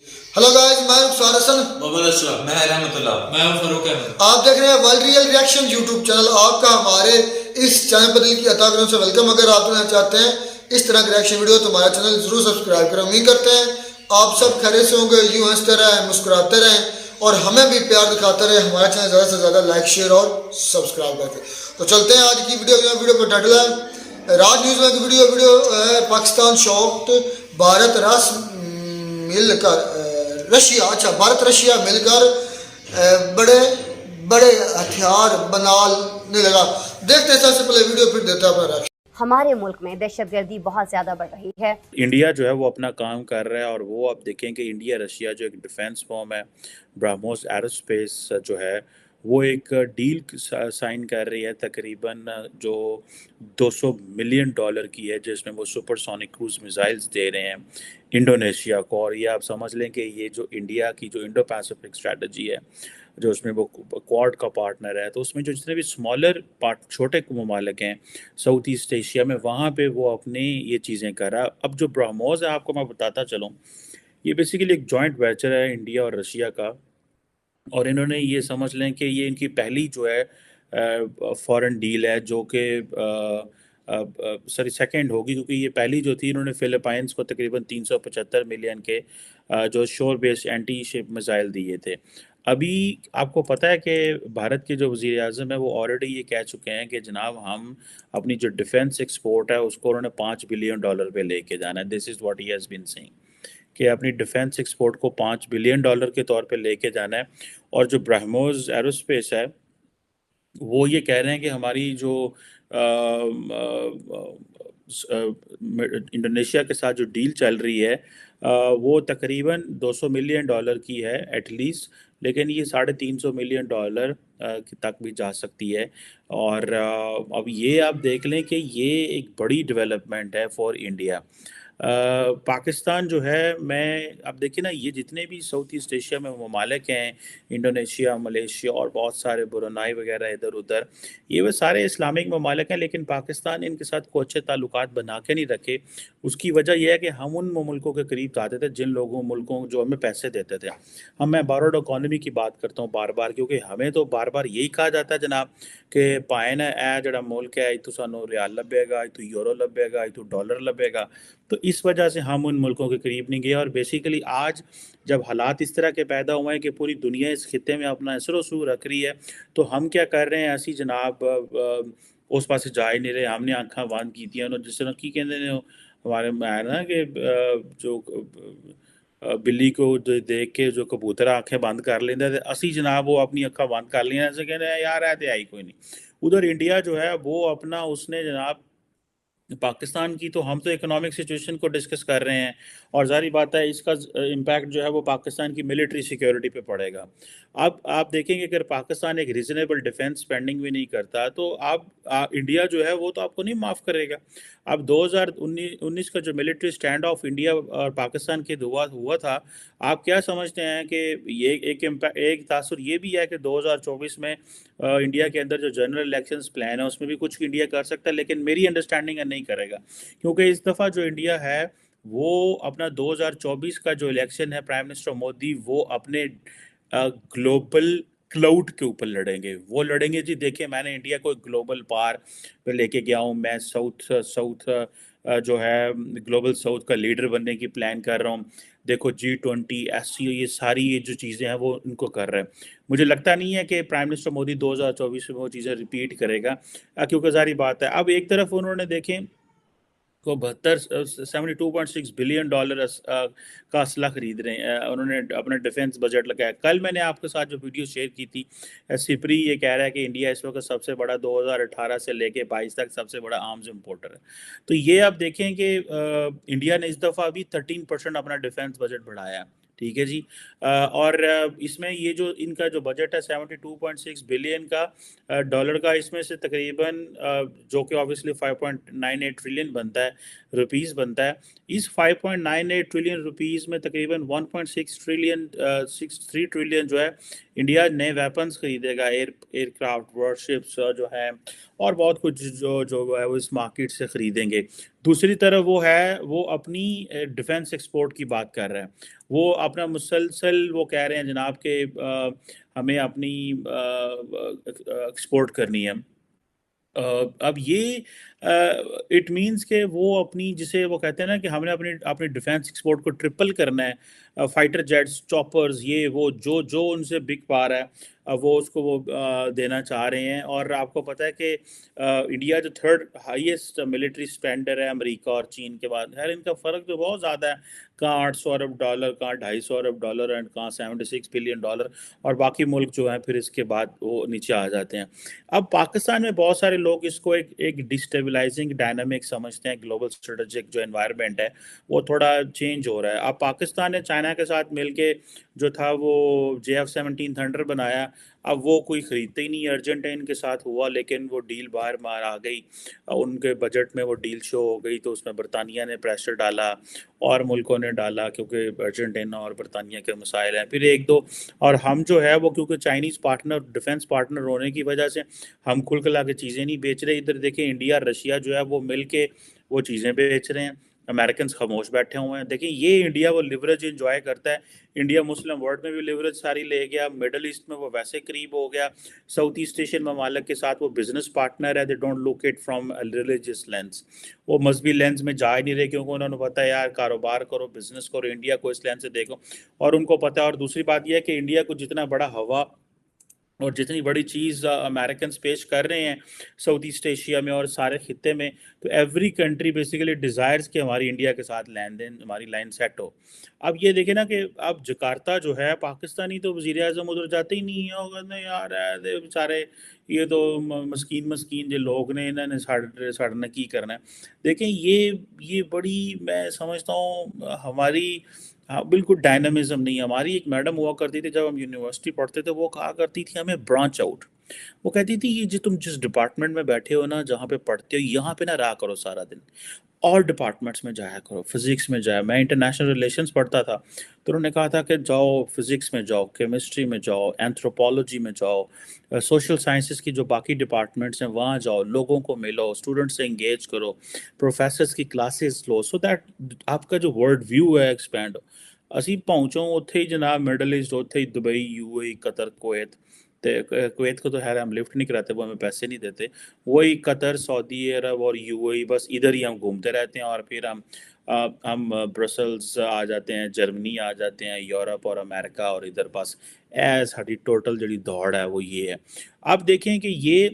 Hello guys, मैं रुखसार हसन, मोहम्मद अशरफ, मैं रहमतुल्लाह, मैं हूं फरूक अहमद। आप देख रहे हैं world real reaction YouTube channel. आपका हमारे इस चैनल पर दिल की अता करने से वेलकम। अगर आप देखना चाहते हैं इस तरह की रिएक्शन वीडियो तो हमारा चैनल जरूर सब्सक्राइब करें। उम्मीद करते हैं आप सब खैरियत से होंगे, यूं हंसते रहें, मुस्कुराते रहें और हमें भी प्यार दिखाते रहे। हमारा चैनल ज़्यादा से ज़्यादा लाइक, शेयर और सब्सक्राइब करके। तो चलते हैं आज की वीडियो का टाइटल है राज न्यूज़ में की वीडियो है पाकिस्तान शॉक्ड, भारत रस मिलकर रशिया अच्छा भारत रशिया मिलकर बड़े बड़े हथियार बनाने लगा। देखते हैं सबसे पहले वीडियो, फिर देते हैं अपना रिएक्शन। हमारे मुल्क में दहशतगर्दी बहुत ज़्यादा बढ़ रही है। इंडिया जो है वो अपना काम कर रहा है और वो आप देखें कि इंडिया रशिया जो एक डिफेंस फर्म है ब्रह्मोस एरोस्पेस जो है वो एक डील साइन कर रही है तकरीबन जो 200 मिलियन डॉलर की है, जिसमें वो सुपरसोनिक क्रूज मिसाइल्स दे रहे हैं इंडोनेशिया को। और ये आप समझ लें कि ये जो इंडिया की जो इंडो पैसिफिक स्ट्रेटजी है, जो उसमें वो क्वाड का पार्टनर है, तो उसमें जो जितने भी स्मॉलर छोटे ममालिक हैं साउथ ईस्ट एशिया में, वहाँ पे वो अपने ये चीज़ें कर रहा है। अब जो ब्रह्मोस है, आपको मैं बताता चलूँ, ये बेसिकली एक जॉइंट वेंचर है इंडिया और रशिया का। और इन्होंने ये समझ लें कि ये इनकी पहली जो है फॉरेन डील है, जो कि सॉरी सेकंड होगी, क्योंकि ये पहली जो थी इन्होंने फिलीपाइंस को तकरीबन 375 मिलियन के जो शोर बेस्ड एंटी शिप मिसाइल दिए थे। अभी आपको पता है कि भारत के जो वज़ीर आज़म है वो ऑलरेडी ये कह चुके हैं कि जनाब हम अपनी जो डिफेंस एक्सपोर्ट है उसको उन्होंने $5 बिलियन पे लेके जाना है। This is what he has been saying कि अपनी डिफेंस एक्सपोर्ट को $5 बिलियन के तौर पे लेके जाना है। और जो ब्रह्मोस एरोस्पेस है वो ये कह रहे हैं कि हमारी जो इंडोनेशिया के साथ जो डील चल रही है वो तकरीबन $200 मिलियन की है एटलीस्ट, लेकिन ये $350 मिलियन तक भी जा सकती है। और अब ये आप देख लें कि ये एक बड़ी डेवलपमेंट है फॉर इंडिया। पाकिस्तान जो है, मैं अब देखिए ना, ये जितने भी साउथ ईस्ट एशिया में ममालिक हैं, इंडोनेशिया, मलेशिया और बहुत सारे ब्रुनाई वगैरह इधर उधर, ये वो सारे इस्लामिक ममालिक हैं, लेकिन पाकिस्तान इनके साथ कोई अच्छे ताल्लुकात बना के नहीं रखे। उसकी वजह यह है कि हम उन मुल्कों के करीब जाते थे जिन मुल्कों जो हमें पैसे देते थे। मैं बारोड इकॉनमी की बात करता हूँ बार बार, क्योंकि हमें तो बार बार यही कहा जाता है जनाब कि पाए ना ए जड़ा मुल्क है इतू सानू रियाल लभेगा, इतू यूरो लभेगा, इतू डॉलर लभेगा। तो इस वजह से हम उन मुल्कों के करीब नहीं गए। और बेसिकली आज जब हालात इस तरह के पैदा हुए हैं कि पूरी दुनिया इस खित्ते में अपना असर वसूल रख रही है, तो हम क्या कर रहे हैं, ऐसी जनाब उस पास जा ही नहीं रहे। हमने आँखें बंद की थी, जिस तरह की कहते हैं हमारे में है ना कि जो बिल्ली को देख के जो कबूतर आंखें बंद कर लेंदा ते असी जनाब वो अपनी अक्खां बंद कर लिया, ऐसे कहते हैं यार है तो आई कोई नहीं। उधर इंडिया जो है वो अपना उसने जनाब पाकिस्तान की, तो हम तो इकोनॉमिक सिचुएशन को डिस्कस कर रहे हैं और ज़ाहिर बात है इसका इम्पैक्ट जो है वो पाकिस्तान की मिलिट्री सिक्योरिटी पे पड़ेगा। अब आप देखेंगे अगर पाकिस्तान एक रीज़नेबल डिफेंस स्पेंडिंग भी नहीं करता तो इंडिया जो है वो तो आपको नहीं माफ़ करेगा। अब 2019 का जो मिलिट्री स्टैंड ऑफ इंडिया और पाकिस्तान के हुआ था, आप क्या समझते हैं कि ये एक तासुर ये भी है कि 2024 में इंडिया के अंदर जो जनरल इलेक्शंस प्लान है उसमें भी कुछ इंडिया कर सकता है, लेकिन मेरी अंडरस्टैंडिंग है नहीं करेगा। क्योंकि इस दफ़ा जो इंडिया है वो अपना 2024 का जो इलेक्शन है, प्राइम मिनिस्टर मोदी वो अपने ग्लोबल क्लाउड के ऊपर लड़ेंगे। वो लड़ेंगे जी, देखिए मैंने इंडिया को ग्लोबल पार पे लेके गया हूँ, मैं साउथ साउथ जो है ग्लोबल साउथ का लीडर बनने की प्लान कर रहा हूँ। देखो G20 SCO ये सारी ये जो चीज़ें हैं वो इनको कर रहे हैं। मुझे लगता नहीं है कि प्राइम मिनिस्टर मोदी 2024 में वो चीज़ें रिपीट करेगा, क्योंकि ज़ाहिर बात है अब एक तरफ उन्होंने देखें को 72.6 बिलियन डॉलर का असला खरीद रहे हैं। उन्होंने अपना डिफेंस बजट लगाया। कल मैंने आपके साथ जो वीडियो शेयर की थी, सिपरी ये कह रहा है कि इंडिया इस वक्त सबसे बड़ा 2018 से लेके 22 तक सबसे बड़ा आर्म्स इम्पोर्टर है। तो ये आप देखें कि इंडिया ने इस दफ़ा भी 13% अपना डिफेंस बजट बढ़ाया। ठीक है जी। और इसमें ये जो इनका जो बजट है 72.6 बिलियन का डॉलर का, इसमें से तकरीबन जो कि ऑब्वियसली 5.98 ट्रिलियन बनता है, रुपीस बनता है। इस 5.98 ट्रिलियन रुपीस में तकरीबन 63 ट्रिलियन जो है इंडिया नए वेपन्स खरीदेगा, एयरक्राफ्ट, वॉरशिप्स जो है, اور بہت کچھ جو ہے وہ اس مارکیٹ سے خریدیں گے. دوسری طرف وہ اپنی ڈیفنس ایکسپورٹ کی بات کر رہے ہیں. وہ اپنا مسلسل وہ کہہ رہے ہیں جناب کہ ہمیں اپنی ایکسپورٹ کرنی ہے. اب یہ اٹ مینس کہ وہ اپنی جسے وہ کہتے ہیں نا کہ ہم نے اپنی ڈیفنس ایکسپورٹ کو ٹرپل کرنا ہے. فائٹر جیٹس، چاپرز، یہ وہ جو ان سے بک پا رہا ہے وہ اس کو وہ دینا چاہ رہے ہیں. اور آپ کو پتہ ہے کہ انڈیا جو تھرڈ ہائیسٹ ملٹری اسپینڈر ہے امریکہ اور چین کے بعد. خیر ان کا فرق تو بہت زیادہ ہے، کہاں $800 ارب، کہاں $250 ارب اینڈ کہاں $76 بلین، اور باقی ملک جو ہیں پھر اس کے بعد وہ نیچے آ جاتے ہیں. اب پاکستان میں بہت سارے لوگ اس کو ایک ڈسٹیبلائزنگ ڈائنامک سمجھتے ہیں. گلوبل اسٹریٹجک جو انوائرمنٹ ہے وہ تھوڑا چینج ہو رہا ہے. اب پاکستان نے چائنا کے ساتھ مل کے جو تھا وہ JF-17 تھنڈر بنایا. اب وہ کوئی خریدتے ہی نہیں. ارجنٹائن کے ساتھ ہوا لیکن وہ ڈیل باہر مار آ گئی، ان کے بجٹ میں وہ ڈیل شو ہو گئی، تو اس میں برطانیہ نے پریشر ڈالا اور ملکوں نے ڈالا کیونکہ ارجنٹینا اور برطانیہ کے مسائل ہیں. پھر ایک دو اور ہم جو ہے وہ کیونکہ چائنیز پارٹنر، ڈیفنس پارٹنر ہونے کی وجہ سے ہم کھل کھلا کے چیزیں نہیں بیچ رہے. ادھر دیکھیں انڈیا رشیا جو ہے وہ مل کے وہ چیزیں بیچ رہے ہیں. امریکنز خاموش بیٹھے ہوئے ہیں. دیکھیں یہ انڈیا وہ لیوریج انجوائے کرتا ہے. انڈیا مسلم ورلڈ میں بھی لیوریج ساری لے گیا، مڈل ایسٹ میں وہ ویسے قریب ہو گیا، ساؤتھ ایسٹ ایشین ممالک کے ساتھ وہ بزنس پارٹنر ہے. They don't look it from religious lens. وہ مذہبی لینس میں جا ہی نہیں رہے کیونکہ انہوں نے پتہ ہے یار کاروبار کرو، بزنس کرو، انڈیا کو اس لینس سے دیکھو. اور ان کو پتہ ہے. اور دوسری بات یہ ہے کہ انڈیا کو جتنا بڑا ہوا اور جتنی بڑی چیز امریکنز پیش کر رہے ہیں ساؤتھ ایسٹ ایشیا میں اور سارے خطے میں، تو ایوری کنٹری بیسیکلی ڈیزائرز کہ ہماری انڈیا کے ساتھ لین دین، ہماری لائن سیٹ ہو. اب یہ دیکھیں نا کہ اب جکارتا جو ہے پاکستانی تو وزیر اعظم ادھر جاتے ہی نہیں ہیں. وہ کہتے ہیں یار بیچارے یہ تو مسکین جو لوگ نے انہوں نے ساڑھنا کی کرنا ہے. دیکھیں یہ بڑی میں سمجھتا ہوں ہماری بالکل ڈائنامزم نہیں ہے. ہماری ایک میڈم ہوا کرتی تھی جب ہم یونیورسٹی پڑھتے تھے، وہ کہا کرتی تھی ہمیں برانچ آؤٹ. وہ کہتی تھی یہ تم جس ڈپارٹمنٹ میں بیٹھے ہو نا، جہاں پہ پڑھتے ہو، یہاں پہ نہ رہا کرو سارا دن، اور ڈپارٹمنٹس میں جایا کرو. فزکس میں جایا، میں انٹرنیشنل ریلیشنز پڑھتا تھا تو انہوں نے کہا تھا کہ جاؤ فزکس میں جاؤ، کیمسٹری میں جاؤ، اینتھروپولوجی میں جاؤ، سوشل سائنسز کی جو باقی ڈپارٹمنٹس ہیں وہاں جاؤ، لوگوں کو ملو، اسٹوڈنٹس سے انگیج کرو، پروفیسرز کی کلاسز لو، سو دیٹ آپ کا جو ورلڈ ویو ہے ایکسپینڈ ہو. اسی پہنچوں اتھے ہی جناب مڈل ایسٹ، اتھے ہی Dubai, U A E, Qatar, Kuwait. Kuwait کو تو خیر ہم لفٹ نہیں کراتے، وہ ہمیں پیسے نہیں دیتے. وہی قطر، سعودی عرب اور یو اے ای، بس ادھر ہی ہم گھومتے رہتے ہیں. اور پھر ہم برسلز آ جاتے ہیں، جرمنی آ جاتے ہیں، یورپ اور امریکہ، اور ادھر بس ساری ٹوٹل جڑی دوڑ ہے وہ یہ ہے. آپ دیکھیں کہ یہ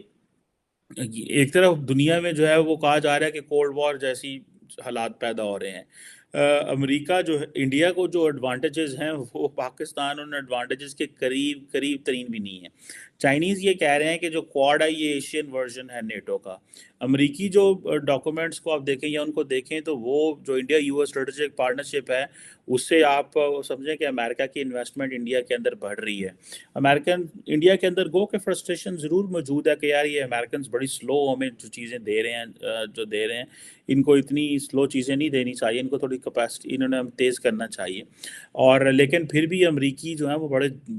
ایک طرف دنیا میں جو ہے وہ کہا جا رہا ہے کہ کولڈ وار جیسی حالات پیدا ہو رہے ہیں. امریکہ جو انڈیا کو جو ایڈوانٹیجز ہیں وہ پاکستان ان ایڈوانٹیجز کے قریب ترین بھی نہیں ہیں. چائنیز یہ کہہ رہے ہیں کہ جو کوڈ ہے یہ ایشین ورژن ہے نیٹو کا. امریکی جو ڈاکومنٹس کو آپ دیکھیں یا ان کو دیکھیں تو وہ جو India U S strategic partnership ہے اس سے آپ سمجھیں کہ امریکہ کی انویسٹمنٹ انڈیا کے اندر بڑھ رہی ہے. امریکن انڈیا کے اندر گو کہ فرسٹریشن ضرور موجود ہے کہ یار یہ امریکنز بڑی سلو ہمیں جو چیزیں دے رہے ہیں ان کو اتنی سلو چیزیں نہیں دینی چاہیے، ان کو تھوڑی کیپیسٹی انہوں نے تیز کرنا چاہیے. اور لیکن پھر بھی امریکی جو ہیں وہ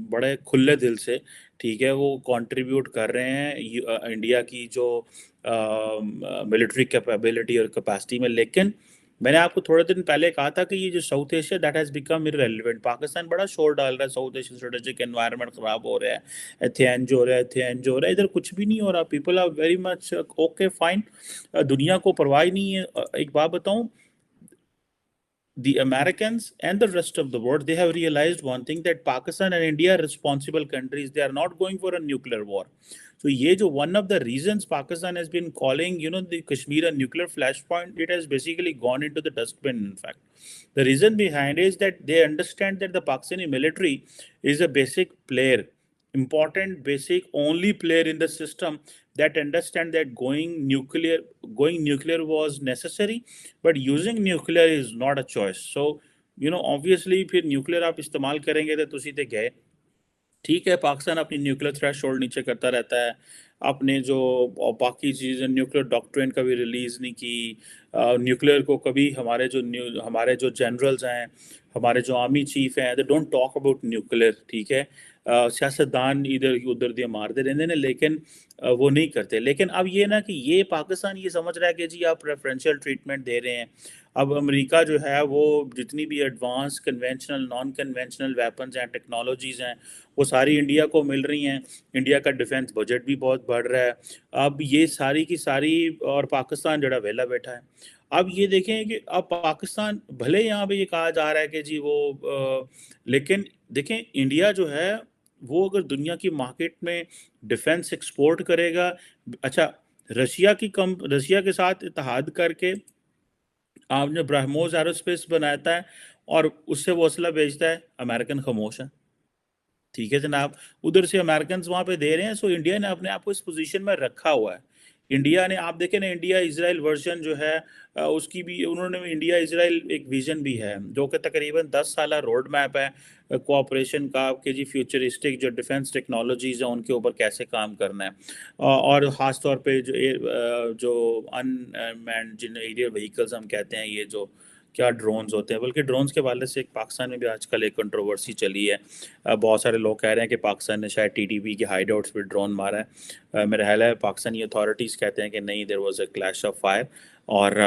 بڑے کھلے دل سے ٹھیک ہے وہ کنٹریبیوٹ کر رہے ہیں انڈیا کی جو ملٹری کیپیبلٹی اور کیپیسٹی میں. لیکن میں نے آپ کو تھوڑے دن پہلے کہا تھا کہ یہ جو south Asia that has become irrelevant. Pakistan بڑا شور ڈال رہا ہے ساؤتھ ایشین اسٹریٹجک انوائرمنٹ خراب ہو رہا ہے، ایتھے انج ہو رہا ہے. ادھر کچھ بھی نہیں ہو رہا. People are very much okay fine. دنیا کو پرواہ نہیں ہے. ایک بات بتاؤں، the Americans and the rest of the world, they have realized one thing, that Pakistan and India are responsible countries. They are not going for a nuclear war. So یہ جو one of the reasons Pakistan has been calling the Kashmir a nuclear flashpoint, it has basically gone into the dustbin. In fact, the reason behind is that they understand that the Pakistani military is a basic player, important, basic, only player in the system that understand that going nuclear was necessary, but using nuclear is not a choice. So obviously پھر nuclear آپ استعمال کریں گے تو تسی تے گئے. ٹھیک ہے پاکستان اپنی نیوکلیئر تھریش ہولڈ نیچے کرتا رہتا ہے، اپنے جو باقی چیزیں نیوکلیئر ڈاکٹرین کبھی ریلیز نہیں کی. نیوکلیئر کو کبھی ہمارے جو جنرلز ہیں، ہمارے جو آرمی چیف ہیں، they don't talk about nuclear. ٹھیک ہے सियासतदान इधर उधर दियां मारते रहते हैं लेकिन वो नहीं करते। लेकिन अब ये ना कि ये पाकिस्तान ये समझ रहा है कि जी आप प्रेफरेंशियल ट्रीटमेंट दे रहे हैं। अब अमेरिका जो है वो जितनी भी advance conventional non conventional weapons हैं टेक्नोलॉजीज़ हैं वो सारी इंडिया को मिल रही हैं। इंडिया का डिफेंस बजट भी बहुत बढ़ रहा है। अब ये सारी की सारी और पाकिस्तान जड़ा वेला बैठा है। अब ये देखें कि अब पाकिस्तान भले यहाँ पे ये कहा जा रहा है कि जी वो लेकिन देखें इंडिया जो है वो अगर दुनिया की मार्केट में डिफेंस एक्सपोर्ट करेगा, अच्छा रशिया के साथ इत्तेहाद करके आपने ब्रह्मोस एरोस्पेस बनाता है और उससे वो असला बेचता है, अमेरिकन खामोश है। ठीक है जनाब, उधर से अमेरिकन वहाँ पे दे रहे हैं। सो इंडिया ने अपने आप को इस पोजीशन में रखा हुआ है। इंडिया ने आप देखें ना इंडिया इजराइल वर्जन जो है उसकी भी उन्होंने इंडिया इजराइल एक विजन भी है जो कि तकरीबन 10 साल रोड मैप है कोऑपरेशन का कि जी फ्यूचरिस्टिक जो डिफेंस टेक्नोलॉजीज़ हैं उनके ऊपर कैसे काम करना है। और ख़ास तौर पे जो अनमैन्ड जिन एरियल व्हीकल्स हम कहते हैं ये जो क्या ड्रोन्स होते हैं, बल्कि ड्रोन्स के हवाले से पाकिस्तान में भी आजकल एक कंट्रोवर्सी चली है। बहुत सारे लोग कह रहे हैं कि पाकिस्तान ने शायद टीटीपी के हाइड आउट्स पर ड्रोन मारा है। मेरा ख्याल है पाकिस्तानी अथॉरिटीज़ कहते हैं कि नहीं, there was a clash of fire और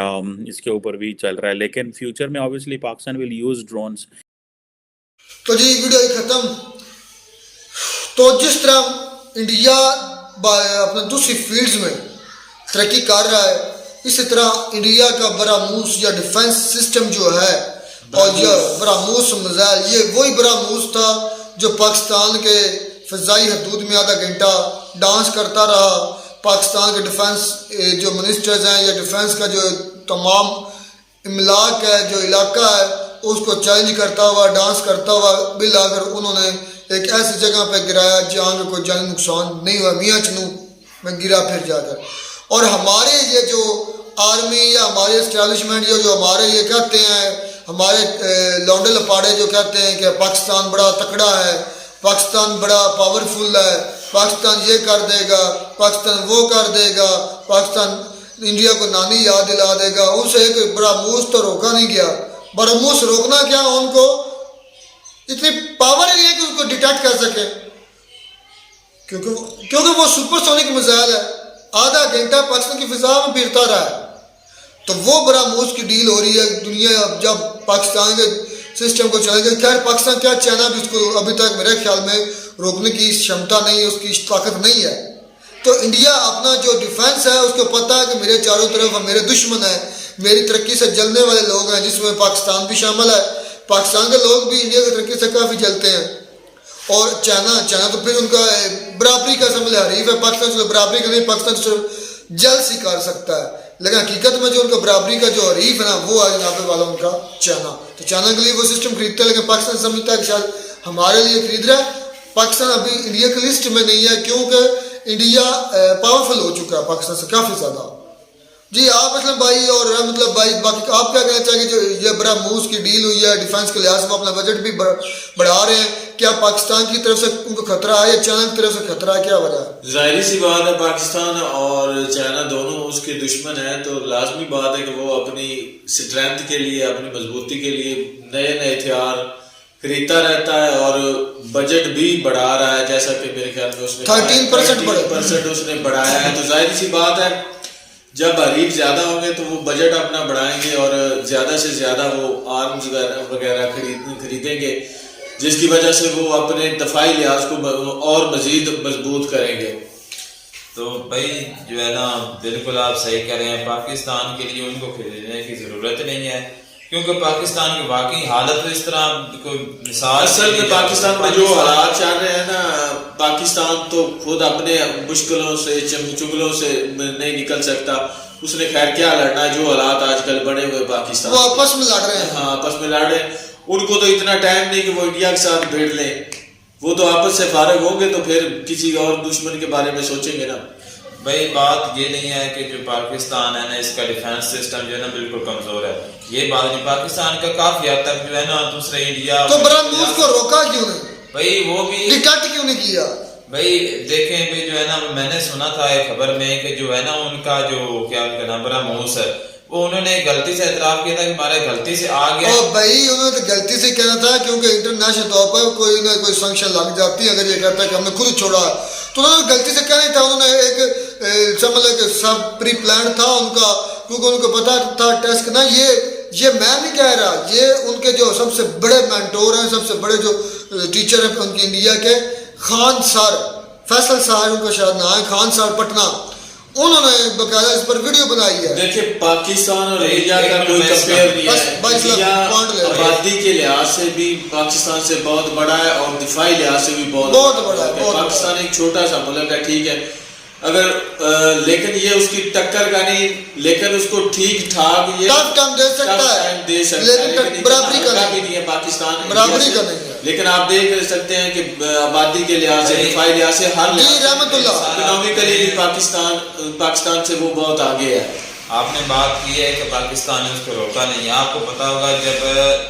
इसके ऊपर भी चल रहा है। लेकिन फ्यूचर में obviously Pakistan will use drones. तो जी वीडियो ख़त्म। तो जिस तरह इंडिया अपने दूसरी फील्ड्स में तरक्की कर रहा है इसी तरह इंडिया का ब्रह्मोस या डिफेंस सिस्टम जो है और यह ब्रह्मोस मिसाइल ये वही ब्रह्मोस था जो पाकिस्तान के फ़िज़ाई हदूद में आधा घंटा डांस करता रहा। पाकिस्तान के डिफेंस जो मिनिस्टर्स हैं या डिफेंस का जो तमाम इमलाक है जो इलाका है उसको चैलेंज करता हुआ डांस करता हुआ बिल आकर उन्होंने एक ऐसी जगह पर गिराया जहाँ का कोई जानी नुकसान नहीं हुआ, मियाँ चनू में गिरा फिर जाकर। और हमारे ये जो आर्मी या हमारे इस्टेब्लिशमेंट जो हमारे ये कहते हैं हमारे लौंडे लपाड़े जो कहते हैं कि पाकिस्तान बड़ा तकड़ा है, पाकिस्तान बड़ा पावरफुल है, पाकिस्तान ये कर देगा, पाकिस्तान वो कर देगा, पाकिस्तान इंडिया को नानी याद दिला देगा, उसे एक ब्रह्मोस तो रोका नहीं गया। ब्रह्मोस रोकना क्या, उनको इतनी पावर नहीं है कि उसको डिटेक्ट कर सके क्योंकि वो सुपरसोनिक मिसाइल है, आधा घंटा पाकिस्तान की फिजा में फिरता रहा है। तो वो ब्रह्मोस की डील हो रही है दुनिया जब पाकिस्तान के सिस्टम को चलेगा। खैर पाकिस्तान क्या चाइना भी उसको अभी तक मेरे ख्याल में रोकने की क्षमता नहीं है, उसकी ताकत नहीं है। तो इंडिया अपना जो डिफेंस है उसको पता है कि मेरे चारों तरफ मेरे दुश्मन है, मेरी तरक्की से जलने वाले लोग हैं जिसमें पाकिस्तान भी शामिल है। पाकिस्तान के लोग भी इंडिया की तरक्की से काफ़ी जलते हैं। और चाइना तो फिर उनका बराबरी का समझ हरीफ है, पाकिस्तान से बराबरी का नहीं, पाकिस्तान सिर्फ जल सी कर सकता है। लेकिन हकीकत में जो उनका बराबरी का जो हरीफ है ना वो है यहाँ पे वाला उनका चाइना। तो चाइना के लिए वो सिस्टम खरीदते हैं लेकिन पाकिस्तान समझता है कि शायद हमारे लिए खरीद रहा है। पाकिस्तान अभी इंडिया की लिस्ट में नहीं है क्योंकि इंडिया पावरफुल हो चुका है पाकिस्तान से काफ़ी ज़्यादा। जी आप मतलब भाई और मतलब भाई बाकी आप क्या कहना चाहेंगे जो ये ब्रह्मोस की डील हुई है डिफेंस के लिहाज से वो अपना बजट भी बढ़ा रहे हैं, क्या पाकिस्तान की तरफ से उनको खतरा है या चाइना की तरफ से खतरा है, क्या वजह है? जाहिर सी बात है पाकिस्तान और चाइना दोनों उसके दुश्मन हैं, तो लाजमी बात है कि वो अपनी स्ट्रेंथ के लिए अपनी मजबूती के लिए नए नए हथियार खरीदता रहता है और बजट भी बढ़ा रहा है। जैसा कि मेरे ख्याल में उसने 13% उसने बढ़ाया है। तो जाहिर सी बात है जब हरीफ ज्यादा होंगे तो वो बजट अपना बढ़ाएंगे और ज्यादा से ज्यादा वो आर्म्स वगैरह खरीदेंगे जिसकी वजह से वो अपने दफाई लिहाज को और मजीद मजबूत करेंगे। तो भाई जो है ना बिल्कुल आप सही कह रहे हैं, पाकिस्तान के लिए उनको खरीदने की जरूरत नहीं है क्योंकि पाकिस्तान की वाकई हालत इस तरह कोई मिसाल असल में पाकिस्तान में जो हालात चल रहे हैं ना, पाकिस्तान तो खुद अपने मुश्किलों से चुगलों से नहीं निकल सकता। उसने खैर क्या लड़ना है, जो हालात आजकल बने हुए पाकिस्तान वो आपस में लड़ रहे हैं। हाँ आपस में लड़ रहे हैं। उनको तो इतना टाइम नहीं कि वो इंडिया के साथ भिड़ लें, वो तो आपस से फारग होंगे तो फिर किसी और दुश्मन के बारे में सोचेंगे ना। भाई बात ये नहीं है कि जो पाकिस्तान है ना इसका डिफेंस सिस्टम जो है ना बिल्कुल कमजोर है, ये बात नहीं। पाकिस्तान का काफी हद तक जो है ना दूसरे इंडिया तो ब्रह्मोस को रोका क्यों नहीं भाई, वो भी डिटेक्ट क्यों नहीं किया भाई? देखें भाई जो है ना मैंने सुना था एक खबर में कि जो है ना उनका जो क्या नाम ब्रह्मोस है उन्होंने गलती से एतराफ किया था कि हमारे गलती से आ गया। और भाई उन्होंने तो गलती से कहना था, क्योंकि इंटरनेशनल तौर पर कोई ना कोई संक्शन लग जाती है अगर ये कहता है कि हमने खुद छोड़ा, तो उन्होंने गलती से कहना था। उन्होंने एक समझ लो कि सब प्री प्लान था उनका, क्योंकि उनको पता था टेस्ट करना। ये मैं नहीं कह रहा, ये उनके जो सबसे बड़े मेंटोर हैं, सबसे बड़े जो टीचर हैं उनकी इंडिया के, खान सर, फैसल साहब उनका शायद नाम है, खान सर पटना, उन्होंने बकायदा इस पर वीडियो बनाई है। देखिए पाकिस्तान और इंडिया का कोई कंपेयर नहीं है। इंडिया आबादी के लिहाज से भी पाकिस्तान से बहुत बड़ा है और दिफाई लिहाज से भी बहुत बड़ा है। पाकिस्तान एक छोटा सा मुल्क है, ठीक है, अगर लेकिन ये उसकी टक्कर का नहीं, लेकिन उसको ठीक ठाक ये टाइम दे सकता है, लेकिन बराबरी का भी नहीं है पाकिस्तान, बराबरी का नहीं है। लेकिन आप देख सकते हैं कि आबादी के लिहाज से, दिफाई लिहाज से, हर इकोनॉमिकली भी पाकिस्तान से वो बहुत आगे है। आपने बात की है कि पाकिस्तान ने उसको रोका नहीं। आपको पता होगा जब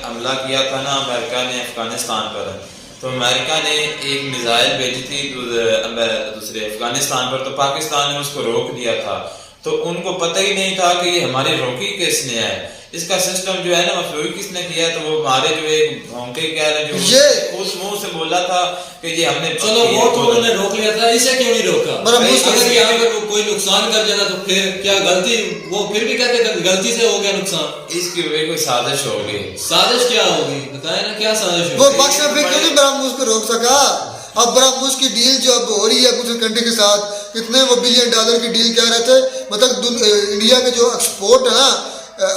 हमला किया था ना अमेरिका ने अफगानिस्तान पर, तो अमेरिका ने एक मिसाइल भेजी थी दूसरे अफगानिस्तान पर, तो पाकिस्तान ने उसको रोक दिया था। तो उनको पता ही नहीं था कि ये हमारी रोकी किसने है, इसका सिस्टम जो है ना मफलूई किसने किया। तो वो हमारे जो एक भौंके कह रहे हैं जो उस मुंह से बोला था कि ये हमने, चलो वो तो उन्होंने रोक लिया था, इसे क्यों नहीं रोका? अगर यहाँ पर कोई नुकसान कर जाता तो फिर क्या गलती, वो फिर भी कहते गलती से हो गया नुकसान, इसकी वजह कोई साजिश होगी। साजिश क्या होगी बताए ना, क्या साजिश होगी? वो पाकिस्तान फिर क्यों नहीं बरामूस को रोक सका? अब बरामूस की डील जो अब हो रही है दूसरे कंट्री के साथ, कितने वो $1 बिलियन की डील कह रहे थे, मतलब इंडिया के जो एक्सपोर्ट है ना,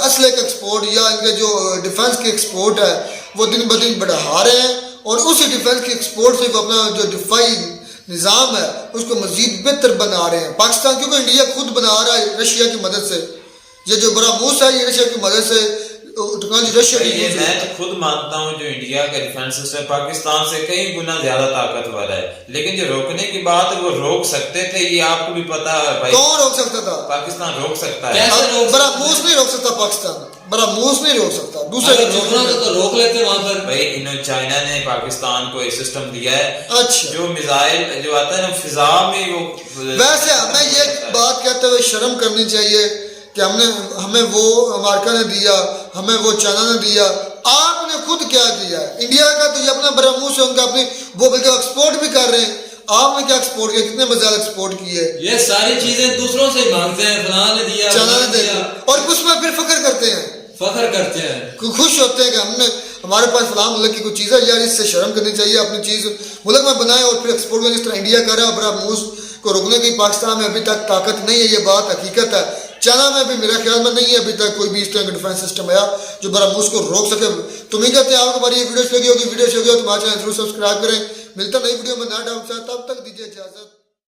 असले के एक्सपोर्ट या इनके जो डिफेंस के एक्सपोर्ट है, वो दिन ब दिन बढ़ा रहे हैं, और उसी डिफेंस के एक्सपोर्ट से वो अपना जो दिफाई निज़ाम है उसको मज़ीद बेहतर बना रहे हैं पाकिस्तान, क्योंकि इंडिया खुद बना रहा है रशिया की मदद से। ये जो बरामूस है ये रशिया की मदद से टेक्नोलॉजी रशिया की। मैं तो खुद मानता हूँ जो इंडिया का डिफेंस सिस्टम पाकिस्तान से कई गुना ज्यादा ताकतवर है, लेकिन जो रोकने की बात है वो रोक सकते थे, ये आपको भी पता है भाई। कौन रोक सकता था? पाकिस्तान रोक सकता है, बरामूस नहीं रोक सकता, पाकिस्तान बरामूस नहीं रोक सकता। दूसरे रोकना तो रोक लेते वहां पर। भाई इन्होंने चाइना ने पाकिस्तान को एक सिस्टम दिया है, अच्छा, जो मिसाइल जो आता है ना फिजा में वो। वैसे हमें ये बात कहते हुए शर्म करनी चाहिए कि हमें वो अमेरिका ने दिया, हमें वो चाइना ने दिया, आपने खुद क्या किया? इंडिया का तो ये अपना बरामूस है उनका, अपनी वो बल्कि एक्सपोर्ट भी कर रहे हैं। आपने क्या एक्सपोर्ट किया? कितने मिसाइल एक्सपोर्ट किए? ये सारी चीजें दूसरों से ही मांगते हैं, फलां ने दिया, चाइना ने दिया, और उसमें फिर फख्र करते हैं, फख्र करते हैं, खुश होते हैं कि हमारे पास फलां मुल्क की कुछ चीज़ है। यार इससे शर्म करनी चाहिए, अपनी चीज़ मुल्क में बनाए और फिर एक्सपोर्ट में जिस तरह इंडिया कर रहा है। बरामूस को रोकने की पाकिस्तान में अभी तक ताकत नहीं है, ये बात हकीकत है। चाइना में भी मेरा ख्याल में नहीं है अभी तक कोई भी इस तरह का डिफेंस सिस्टम आया जो बरामूस को रोक सके। तो उम्मीद करते हैं आपको हमारी ये वीडियो लगी होगी। वीडियो लगी हो तो हमारे चैनल जरूर सब्सक्राइब करें। मिलता नई वीडियो में नया डाउट, तब तक दीजिए इजाजत।